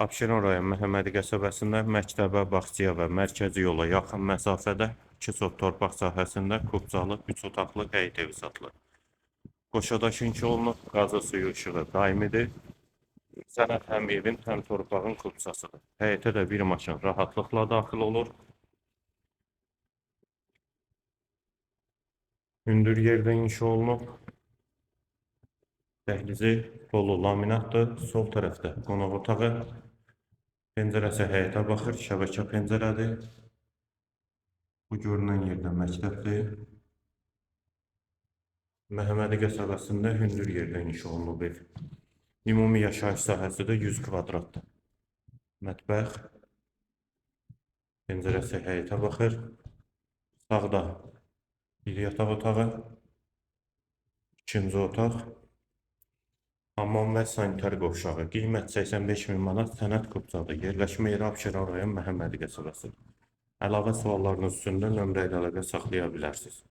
Abşeron rayon Məhəmmədi qəsəbəsində məktəbə, bağçaya və mərkəzi yola yaxın məsafədə 2 sot torpaq sahəsində kubcalı 3 otaqlı həyət evi satılır. Qoşadaş inşa olunub, qazı suyu işığı daimidir. Sənəd həm evin, həm torpağın kubçasıdır. Həyətə də bir maşın rahatlıqla daxil olur. Hündür yerdə inşa olunub. Dəhlizi dolu laminatdır. Sol tərəfdə qonaq otağı. Pəncərəsi həyətə baxır, şəbəkə pəncərədir. Bu görünən yerdə məktəbdir. Məhəmmədi qəsəbəsində hündür yerdə inşa olunub ev. Ümumi yaşayış sahəsi də 100 kvadratdır. Mətbəx. Pəncərəsi həyətə baxır. Sağda bir yataq otağı. İkinci otaq. Hamam və sanitar qovşağı. Qiymət 85.000 manat, sənəd kubcadır. Yerləşmə yeri Abşeron rayon Məhəmmədi qəsəbəsi. Əlavə suallarınız üçün də nömrə ilə əlaqə saxlaya bilərsiniz.